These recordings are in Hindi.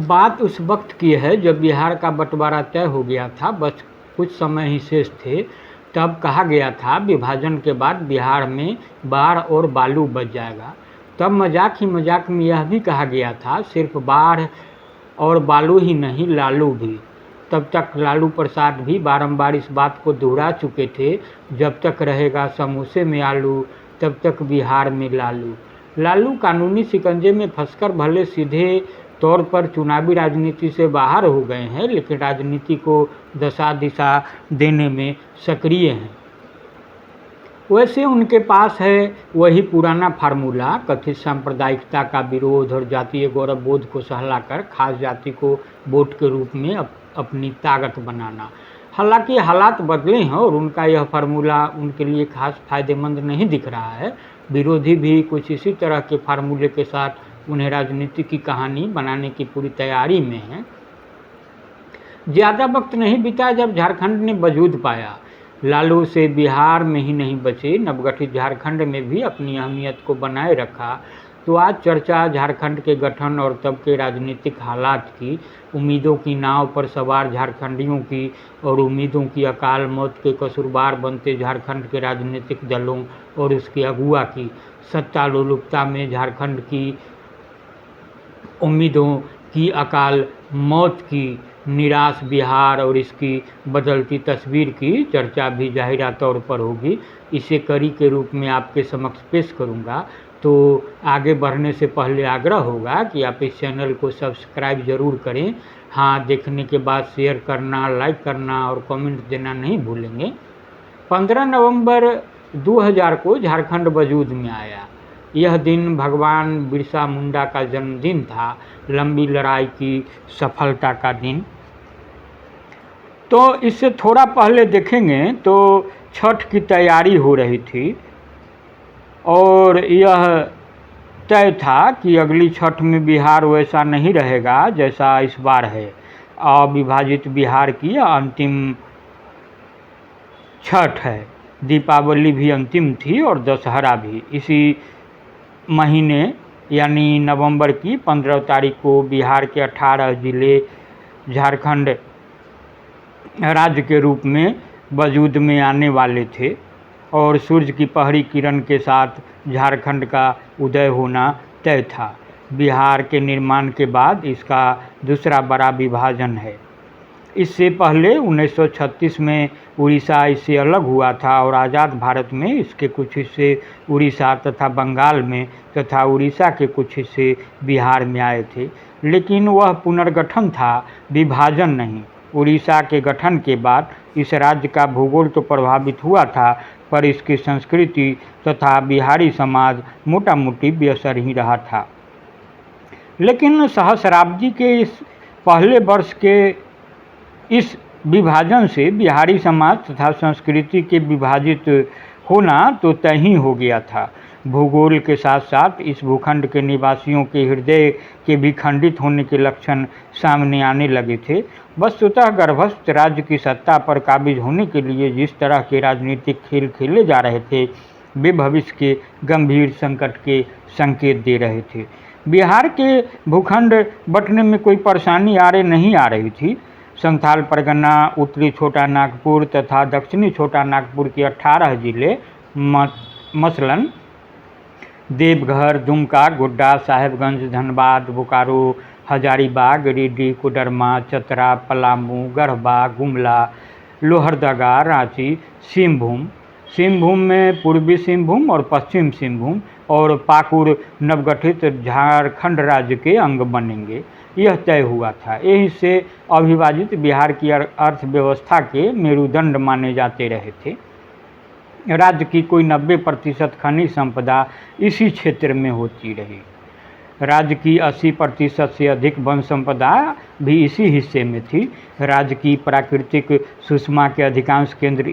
बात उस वक्त की है जब बिहार का बंटवारा तय हो गया था, बस कुछ समय ही शेष थे। तब कहा गया था विभाजन के बाद बिहार में बाढ़ और बालू बच जाएगा। तब मजाक ही मजाक में यह भी कहा गया था सिर्फ बाढ़ और बालू ही नहीं, लालू भी। तब तक लालू प्रसाद भी बारंबार इस बात को दोहरा चुके थे, जब तक रहेगा समोसे में आलू तब तक बिहार में लालू। लालू कानूनी शिकंजे में फंसकर भले सीधे तौर पर चुनावी राजनीति से बाहर हो गए हैं, लेकिन राजनीति को दशा दिशा देने में सक्रिय हैं। वैसे उनके पास है वही पुराना फार्मूला, कथित सांप्रदायिकता का विरोध और जातीय गौरव बोध को सहलाकर खास जाति को वोट के रूप में अपनी ताकत बनाना। हालांकि हालात बदले हैं और उनका यह फार्मूला उनके लिए खास फायदेमंद नहीं दिख रहा है। विरोधी भी कुछ इसी तरह के फार्मूले के साथ उन्हें राजनीति की कहानी बनाने की पूरी तैयारी में है। ज़्यादा वक्त नहीं बीता जब झारखंड ने वजूद पाया। लालू से बिहार में ही नहीं बचे, नवगठित झारखंड में भी अपनी अहमियत को बनाए रखा। तो आज चर्चा झारखंड के गठन और तब के राजनीतिक हालात की, उम्मीदों की नाव पर सवार झारखंडियों की और उम्मीदों की अकाल मौत के कसूरवार बनते झारखंड के राजनीतिक दलों और उसके अगुआ की, सत्ता लोलुपता में झारखंड की उम्मीदों की अकाल मौत की, निराश बिहार और इसकी बदलती तस्वीर की चर्चा भी जाहिरा तौर पर होगी। इसे कड़ी के रूप में आपके समक्ष पेश करूंगा। तो आगे बढ़ने से पहले आग्रह होगा कि आप इस चैनल को सब्सक्राइब ज़रूर करें। हाँ, देखने के बाद शेयर करना, लाइक करना और कमेंट देना नहीं भूलेंगे। 15 नवंबर 2000 को झारखंड वजूद में आया। यह दिन भगवान बिरसा मुंडा का जन्मदिन था, लंबी लड़ाई की सफलता का दिन। तो इससे थोड़ा पहले देखेंगे तो छठ की तैयारी हो रही थी और यह तय था कि अगली छठ में बिहार वैसा नहीं रहेगा जैसा इस बार है। अविभाजित बिहार की अंतिम छठ है। दीपावली भी अंतिम थी और दशहरा भी। इसी महीने यानी नवंबर की 15 तारीख को बिहार के 18 जिले झारखंड राज्य के रूप में वजूद में आने वाले थे और सूर्य की पहली किरण के साथ झारखंड का उदय होना तय था। बिहार के निर्माण के बाद इसका दूसरा बड़ा विभाजन है। इससे पहले 1936 में उड़ीसा इससे अलग हुआ था और आज़ाद भारत में इसके कुछ हिस्से उड़ीसा तथा बंगाल में तथा उड़ीसा के कुछ हिस्से बिहार में आए थे। लेकिन वह पुनर्गठन था, विभाजन नहीं। उड़ीसा के गठन के बाद इस राज्य का भूगोल तो प्रभावित हुआ था, पर इसकी संस्कृति तथा बिहारी समाज मोटा मोटी बेअसर ही रहा था। लेकिन सहस्राब्दी के इस पहले वर्ष के इस विभाजन से बिहारी समाज तथा संस्कृति के विभाजित होना तो तय ही हो गया था। भूगोल के साथ साथ इस भूखंड के निवासियों के हृदय के भी खंडित होने के लक्षण सामने आने लगे थे। वस्तुतः गर्भस्थ राज्य की सत्ता पर काबिज होने के लिए जिस तरह के राजनीतिक खेल खेले जा रहे थे, वे भविष्य के गंभीर संकट के संकेत दे रहे थे। बिहार के भूखंड बंटने में कोई परेशानी नहीं आ रही थी। संथाल परगना, उत्तरी छोटा नागपुर तथा दक्षिणी छोटा नागपुर के 18 जिले मसलन देवघर, दुमका, गोड्डा, साहेबगंज, धनबाद, बोकारो, हजारीबाग, गिरिडीह, कोडरमा, चतरा, पलामू, गढ़वा, गुमला, लोहरदगा, रांची, सिंहभूम में पूर्वी सिंहभूम और पश्चिम सिंहभूम और पाकुड़ नवगठित झारखंड राज्य के अंग बनेंगे, यह तय हुआ था। यही से अविभाजित बिहार की अर्थव्यवस्था के मेरुदंड माने जाते रहे थे। राज्य की कोई 90% खनिज संपदा इसी क्षेत्र में होती रही। राज्य की 80% से अधिक वन संपदा भी इसी हिस्से में थी। राज्य की प्राकृतिक सुषमा के अधिकांश केंद्र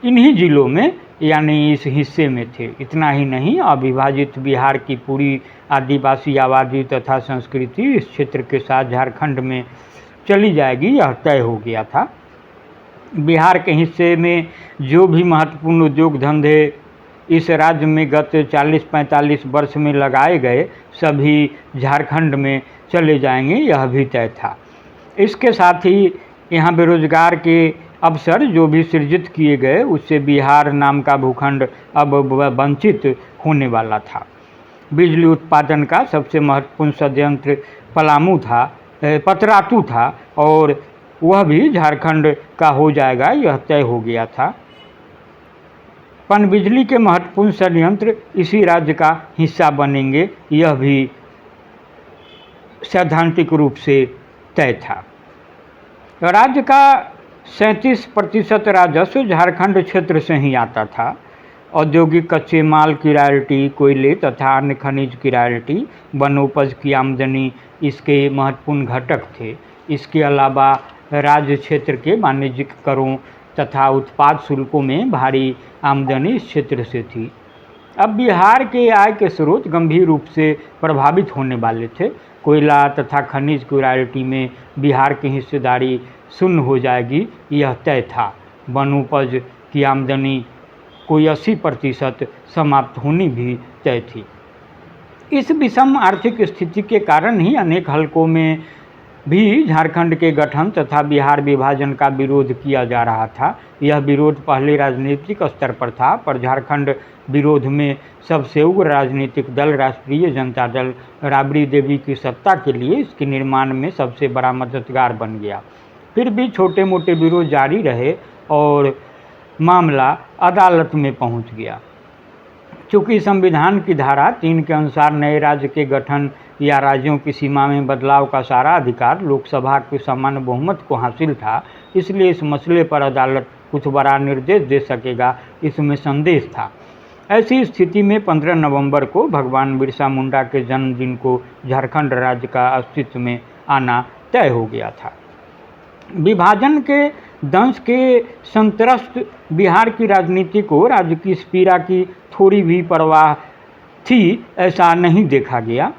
इन्हीं जिलों में यानी इस हिस्से में थे। इतना ही नहीं, अविभाजित बिहार की पूरी आदिवासी आबादी तथा संस्कृति इस क्षेत्र के साथ झारखंड में चली जाएगी, यह तय हो गया था। बिहार के हिस्से में जो भी महत्वपूर्ण उद्योग धंधे इस राज्य में गत 40-45 वर्ष में लगाए गए, सभी झारखंड में चले जाएंगे, यह भी तय था। इसके साथ ही यहाँ बेरोजगार के अवसर जो भी सृजित किए गए उससे बिहार नाम का भूखंड अब वंचित होने वाला था। बिजली उत्पादन का सबसे महत्वपूर्ण संयंत्र पतरातू था और वह भी झारखंड का हो जाएगा, यह तय हो गया था। पनबिजली के महत्वपूर्ण संयंत्र इसी राज्य का हिस्सा बनेंगे, यह भी सैद्धांतिक रूप से तय था। राज्य का 37% राजस्व झारखंड क्षेत्र से ही आता था। औद्योगिक कच्चे माल की रॉयल्टी, कोयले तथा अन्य खनिज की रॉयल्टी, वनोपज की आमदनी इसके महत्वपूर्ण घटक थे। इसके अलावा राज्य क्षेत्र के वाणिज्यिक करों तथा उत्पाद शुल्कों में भारी आमदनी इस क्षेत्र से थी। अब बिहार के आय के स्रोत गंभीर रूप से प्रभावित होने वाले थे। कोयला तथा खनिज की रॉयल्टी में बिहार की हिस्सेदारी शून्य हो जाएगी, यह तय था। वनोपज की आमदनी कोई 80% समाप्त होनी भी तय थी। इस विषम आर्थिक स्थिति के कारण ही अनेक हलकों में भी झारखंड के गठन तथा बिहार विभाजन का विरोध किया जा रहा था। यह विरोध पहले राजनीतिक स्तर पर था, पर झारखंड विरोध में सबसे उग्र राजनीतिक दल राष्ट्रीय जनता दल राबड़ी देवी की सत्ता के लिए इसके निर्माण में सबसे बड़ा मददगार बन गया। फिर भी छोटे मोटे विरोध जारी रहे और मामला अदालत में पहुंच गया। चूँकि संविधान की धारा 3 के अनुसार नए राज्य के गठन या राज्यों की सीमा में बदलाव का सारा अधिकार लोकसभा के सामान्य बहुमत को हासिल था, इसलिए इस मसले पर अदालत कुछ बड़ा निर्देश दे सकेगा, इसमें संदेह था। ऐसी स्थिति में 15 नवंबर को भगवान बिरसा मुंडा के जन्मदिन को झारखंड राज्य का अस्तित्व में आना तय हो गया था। विभाजन के दंश के संत्रस्त बिहार की राजनीति को राज्य की स्पीरा की थोड़ी भी परवाह थी, ऐसा नहीं देखा गया।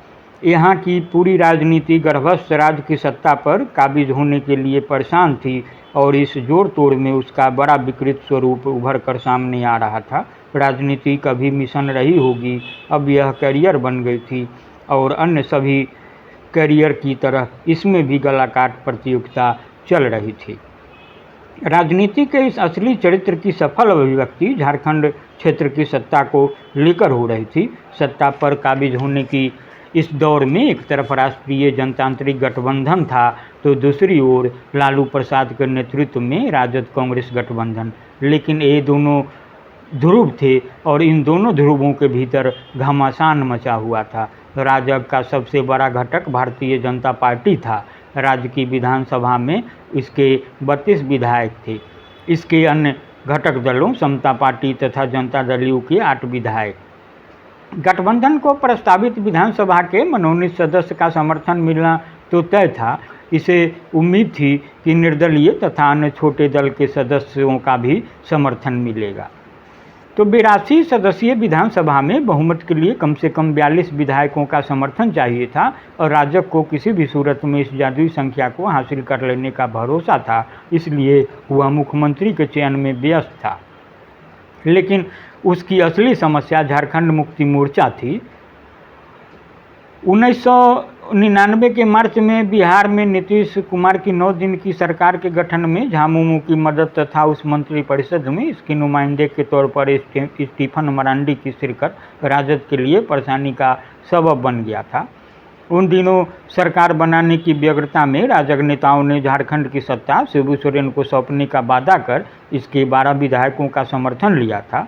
यहाँ की पूरी राजनीति गर्भस्थ राज्य की सत्ता पर काबिज होने के लिए परेशान थी और इस जोड़ तोड़ में उसका बड़ा विकृत स्वरूप उभर कर सामने आ रहा था। राजनीति कभी मिशन रही होगी, अब यह करियर बन गई थी और अन्य सभी करियर की तरह इसमें भी गलाकाट प्रतियोगिता चल रही थी। राजनीति के इस असली चरित्र की सफल अभिव्यक्ति झारखंड क्षेत्र की सत्ता को लेकर हो रही थी। सत्ता पर काबिज होने की इस दौर में एक तरफ राष्ट्रीय जनतांत्रिक गठबंधन था तो दूसरी ओर लालू प्रसाद के नेतृत्व में राजद कांग्रेस गठबंधन। लेकिन ये दोनों ध्रुव थे और इन दोनों ध्रुवों के भीतर घमासान मचा हुआ था। राजद का सबसे बड़ा घटक भारतीय जनता पार्टी था। राज्य की विधानसभा में इसके 32 विधायक थे। इसके अन्य घटक दलों समता पार्टी तथा जनता दल यू के 8 विधायक। गठबंधन को प्रस्तावित विधानसभा के मनोनीत सदस्य का समर्थन मिलना तो तय था। इसे उम्मीद थी कि निर्दलीय तथा अन्य छोटे दल के सदस्यों का भी समर्थन मिलेगा। तो 82 सदस्यीय विधानसभा में बहुमत के लिए कम से कम 42 विधायकों का समर्थन चाहिए था और राजग को किसी भी सूरत में इस जादुई संख्या को हासिल कर लेने का भरोसा था, इसलिए वह मुख्यमंत्री के चयन में व्यस्त था। लेकिन उसकी असली समस्या झारखंड मुक्ति मोर्चा थी। 1999 के मार्च में बिहार में नीतीश कुमार की 9 दिन की सरकार के गठन में झामुमो की मदद तथा उस मंत्रिपरिषद में इसके नुमाइंदे के तौर पर स्टीफन मरांडी की शिरकत राजद के लिए परेशानी का सबब बन गया था। उन दिनों सरकार बनाने की व्यग्रता में राजग नेताओं ने झारखंड की सत्ता शिबू सोरेन को सौंपने का वादा कर इसके 12 विधायकों का समर्थन लिया था।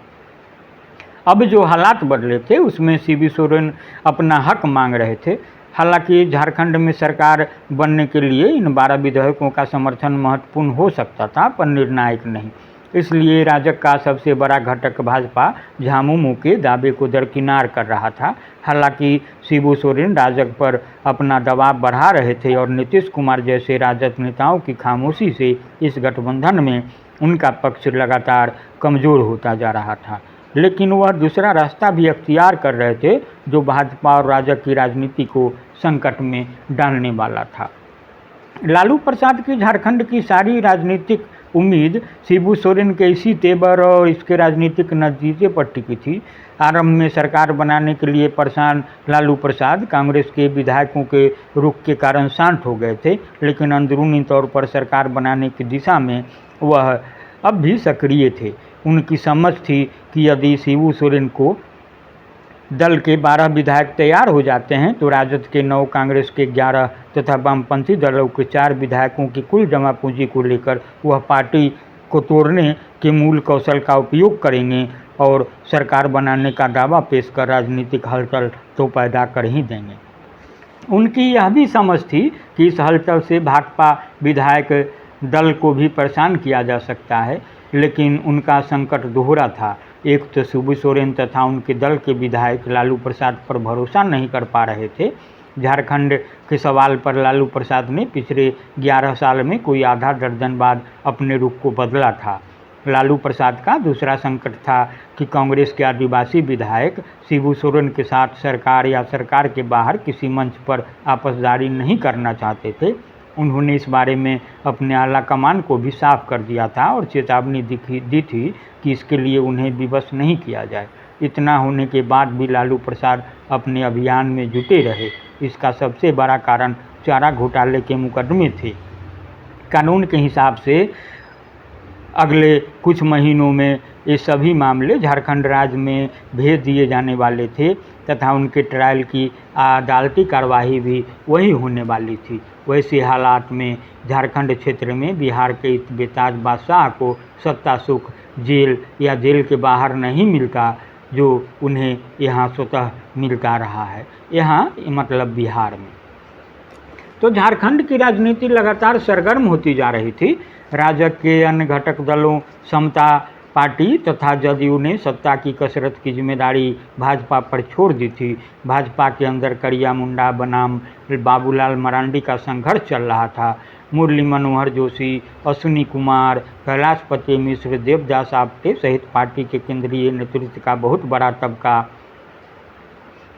अब जो हालात बदले थे उसमें शिबू सोरेन अपना हक मांग रहे थे। हालांकि झारखंड में सरकार बनने के लिए इन 12 विधायकों का समर्थन महत्वपूर्ण हो सकता था, पर निर्णायक नहीं। इसलिए राजग का सबसे बड़ा घटक भाजपा झामुमो के दावे को दरकिनार कर रहा था। हालांकि शिबू सोरेन राजग पर अपना दबाव बढ़ा रहे थे और नीतीश कुमार जैसे राजद नेताओं की खामोशी से इस गठबंधन में उनका पक्ष लगातार कमज़ोर होता जा रहा था। लेकिन वह दूसरा रास्ता भी अख्तियार कर रहे थे जो भाजपा और राजग की राजनीति को संकट में डालने वाला था। लालू प्रसाद की झारखंड की सारी राजनीतिक उम्मीद शिबू सोरेन के इसी तेवर और इसके राजनीतिक नतीजे पर टिकी थी। आरंभ में सरकार बनाने के लिए परेशान लालू प्रसाद कांग्रेस के विधायकों के रुख के कारण शांत हो गए थे, लेकिन अंदरूनी तौर पर सरकार बनाने की दिशा में वह अब भी सक्रिय थे। उनकी समझ थी कि यदि शिबू सोरेन को दल के 12 विधायक तैयार हो जाते हैं तो राजद के 9, कांग्रेस के 11 तथा वामपंथी दलों के 4 विधायकों की कुल जमा पूंजी को लेकर वह पार्टी को तोड़ने के मूल कौशल का उपयोग करेंगे और सरकार बनाने का दावा पेश कर राजनीतिक हलचल तो पैदा कर ही देंगे। उनकी यह भी समझ थी कि इस हलचल से भाकपा विधायक दल को भी परेशान किया जा सकता है, लेकिन उनका संकट दोहरा था। एक तो शिबू सोरेन तथा उनके दल के विधायक लालू प्रसाद पर भरोसा नहीं कर पा रहे थे। झारखंड के सवाल पर लालू प्रसाद ने पिछले 11 साल में कोई आधा दर्जन बार अपने रुख को बदला था। लालू प्रसाद का दूसरा संकट था कि कांग्रेस के आदिवासी विधायक शिबू सोरेन के साथ सरकार या सरकार के बाहर किसी मंच पर आपसदारी नहीं करना चाहते थे। उन्होंने इस बारे में अपने आला कमान को भी साफ कर दिया था और चेतावनी दी थी कि इसके लिए उन्हें विवश नहीं किया जाए। इतना होने के बाद भी लालू प्रसाद अपने अभियान में जुटे रहे। इसका सबसे बड़ा कारण चारा घोटाले के मुकदमे थे। कानून के हिसाब से अगले कुछ महीनों में ये सभी मामले झारखंड राज्य में भेज दिए जाने वाले थे तथा उनके ट्रायल की अदालती कार्यवाही भी वही होने वाली थी। वैसे हालात में झारखंड क्षेत्र में बिहार के इस बेताज बादशाह को सत्ता सुख जेल या जेल के बाहर नहीं मिलता जो उन्हें यहाँ स्वतः मिलता रहा है, यहाँ मतलब बिहार में। तो झारखंड की राजनीति लगातार सरगर्म होती जा रही थी। राजग के अन्य घटक दलों समता पार्टी तथा जदयू ने सत्ता की कसरत की जिम्मेदारी भाजपा पर छोड़ दी थी। भाजपा के अंदर करिया मुंडा बनाम बाबूलाल मरांडी का संघर्ष चल रहा था। मुरली मनोहर जोशी, अश्विनी कुमार, कैलाशपति मिश्र, देवदास आप्टे सहित पार्टी के केंद्रीय नेतृत्व का बहुत बड़ा तबका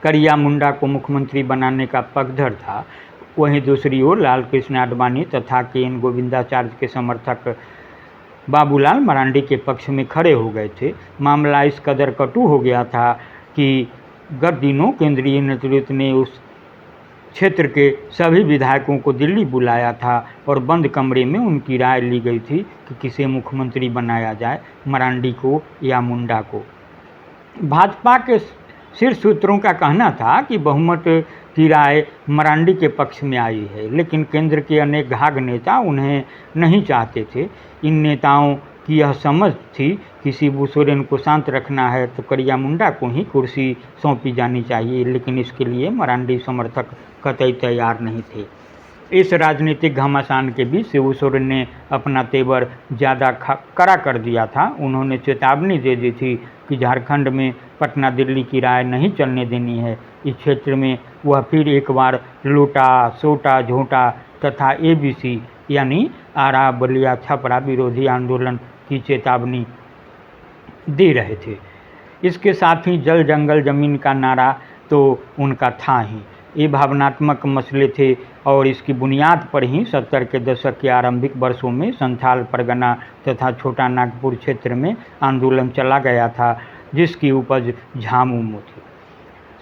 करिया मुंडा को मुख्यमंत्री बनाने का पक्षधर था। वहीं दूसरी ओर लाल कृष्ण आडवाणी तथा के.एन. गोविंदाचार्य के समर्थक बाबूलाल मरांडी के पक्ष में खड़े हो गए थे। मामला इस कदर कटु हो गया था कि गत दिनों केंद्रीय नेतृत्व ने उस क्षेत्र के सभी विधायकों को दिल्ली बुलाया था और बंद कमरे में उनकी राय ली गई थी कि किसे मुख्यमंत्री बनाया जाए, मरांडी को या मुंडा को। भाजपा के शीर्ष सूत्रों का कहना था कि बहुमत की राय मरांडी के पक्ष में आई है, लेकिन केंद्र के अनेक घाघ नेता उन्हें नहीं चाहते थे। इन नेताओं की यह समझ थी कि शिबू सोरेन को शांत रखना है तो करिया मुंडा को ही कुर्सी सौंपी जानी चाहिए, लेकिन इसके लिए मरांडी समर्थक कतई तैयार नहीं थे। इस राजनीतिक घमासान के बीच शिबू सोरेन ने अपना तेवर ज़्यादा कड़ा कर दिया था। उन्होंने चेतावनी दे दी थी कि झारखंड में पटना दिल्ली की राय नहीं चलने देनी है। इस क्षेत्र में वह फिर एक बार लोटा सोटा झोटा तथा ABC यानी आरा बलिया छपरा विरोधी आंदोलन की चेतावनी दे रहे थे। इसके साथ ही जल जंगल जमीन का नारा तो उनका था ही। ये भावनात्मक मसले थे और इसकी बुनियाद पर ही 70 के दशक के आरंभिक वर्षों में संथाल परगना तथा छोटा नागपुर क्षेत्र में आंदोलन चला गया था, जिसकी उपज झामुमो थी।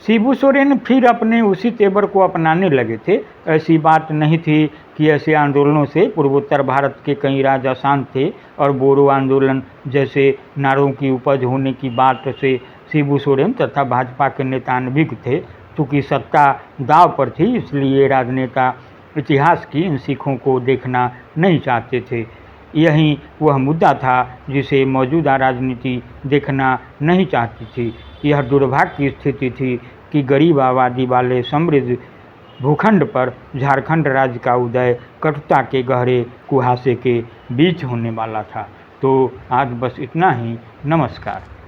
शिबू सोरेन फिर अपने उसी तेवर को अपनाने लगे थे। ऐसी बात नहीं थी कि ऐसे आंदोलनों से पूर्वोत्तर भारत के कई राज्य अशांत थे और बोरो आंदोलन जैसे नारों की उपज होने की बात से शिबू सोरेन तथा भाजपा के नेता अनभिज्ञ थे। चूँकि सत्ता दांव पर थी, इसलिए राजनेता इतिहास की इन सीखों को देखना नहीं चाहते थे। यही वह मुद्दा था जिसे मौजूदा राजनीति देखना नहीं चाहती थी। यह दुर्भाग्य की स्थिति थी कि गरीब आबादी वाले समृद्ध भूखंड पर झारखंड राज्य का उदय कटुता के गहरे कुहासे के बीच होने वाला था। तो आज बस इतना ही। नमस्कार।